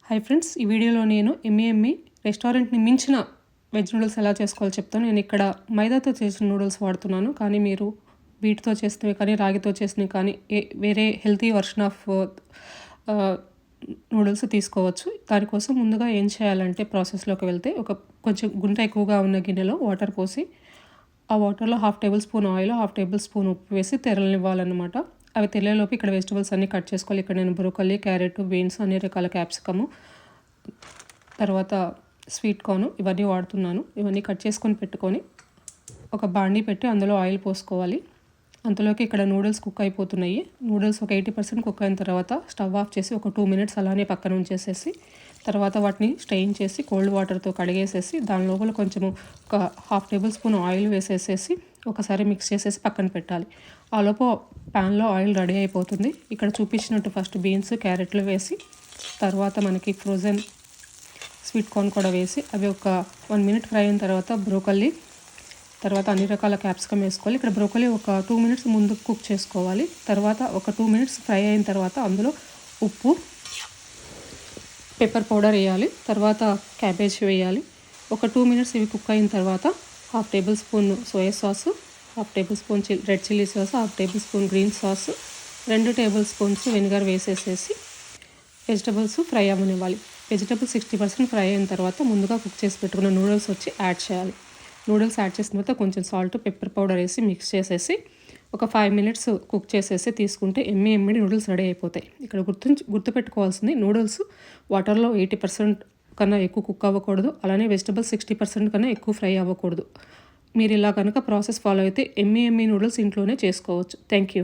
Hi friends, ఈ వీడియోలో నేను ఎమ్మి రెస్టారెంట్ని మించిన వెజ్ నూడిల్స్ ఎలా చేసుకోవాలో చెప్తాను. నేను ఇక్కడ మైదాతో చేసిన నూడిల్స్ వాడుతున్నాను, కానీ మీరు వీటితో చేసినవి కానీ రాగితో చేసినవి కానీ వేరే హెల్తీ వర్షన్ ఆఫ్ నూడిల్స్ తీసుకోవచ్చు. దానికోసం ముందుగా ఏం చేయాలంటే ప్రాసెస్లోకి వెళ్తే కొంచెం గుంట ఎక్కువగా ఉన్న గిన్నెలో వాటర్ పోసి ఆ వాటర్లో 1/2 table spoon oil, 1/2 table spoon ఉప్పు వేసి తెరలనివ్వాలన్నమాట. అవి తెలియలోపు ఇక్కడ వెజిటబుల్స్ అన్నీ కట్ చేసుకోవాలి. ఇక్కడ నేను బ్రోకలీ, క్యారెట్, బీన్స్, అన్ని రకాల క్యాప్సికము, తర్వాత స్వీట్ కార్న్ ఇవన్నీ వాడుతున్నాను. ఇవన్నీ కట్ చేసుకొని పెట్టుకొని ఒక బాండీ పెట్టి అందులో ఆయిల్ పోసుకోవాలి. అంతలోకి ఇక్కడ నూడిల్స్ కుక్ అయిపోతున్నాయి. నూడిల్స్ ఒక 80% కుక్ అయిన తర్వాత స్టవ్ ఆఫ్ చేసి ఒక 2 మినిట్స్ అలానే పక్కన ఉంచేసేసి తర్వాత వాటిని స్ట్రెయిన్ చేసి కోల్డ్ వాటర్తో కడిగేసేసి దాని లోపల కొంచెము ఒక 1/2 టేబుల్ స్పూన్ ఆయిల్ వేసేసేసి ఒకసారి మిక్స్ చేసేసి పక్కన పెట్టాలి. ఆ లోపు ప్యాన్లో ఆయిల్ రెడీ అయిపోతుంది. ఇక్కడ చూపించినట్టు ఫస్ట్ బీన్స్, క్యారెట్లు వేసి తర్వాత మనకి ఫ్రోజన్ స్వీట్ కార్న్ కూడా వేసి అవి ఒక 1 మినిట్ ఫ్రై అయిన తర్వాత బ్రోకల్లీ, తర్వాత అన్ని రకాల క్యాప్సికమ్ వేసుకోవాలి. ఇక్కడ బ్రోకలీ ఒక 2 మినిట్స్ ముందు కుక్ చేసుకోవాలి. తర్వాత ఒక 2 మినిట్స్ ఫ్రై అయిన తర్వాత అందులో ఉప్పు, పెప్పర్ పౌడర్ వేయాలి. తర్వాత క్యాబేజ్ వేయాలి. ఒక 2 మినిట్స్ ఇవి కుక్ అయిన తర్వాత 1/2 tablespoon soya sauce, 1/2 tablespoon red chilli sauce, 1/2 tablespoon green sauce, 2 tablespoons vinegar వేసేసేసి వెజిటబుల్స్ ఫ్రై అవ్వనివ్వాలి. వెజిటబుల్స్ 60% ఫ్రై అయిన తర్వాత ముందుగా కుక్ చేసి పెట్టుకున్న నూడిల్స్ వచ్చి యాడ్ చేయాలి. నూడిల్స్ యాడ్ చేసిన తర్వాత కొంచెం సాల్ట్, పెప్పర్ పౌడర్ వేసి మిక్స్ చేసేసి ఒక 5 మినిట్స్ కుక్ చేసేసి తీసుకుంటే ఎమ్మి నూడిల్స్ రెడీ అయిపోతాయి. ఇక్కడ గుర్తుపెట్టుకోవాల్సింది, నూడిల్స్ వాటర్లో 80% కన్నా ఎక్కువ కుక్ అవ్వకూడదు, అలానే వెజిటబుల్స్ 60% కన్నా ఎక్కువ ఫ్రై అవ్వకూడదు. మీరు ఇలా కనుక ప్రాసెస్ ఫాలో అయితే ఎమ్మి నూడిల్స్ ఇంట్లోనే చేసుకోవచ్చు. Thank you.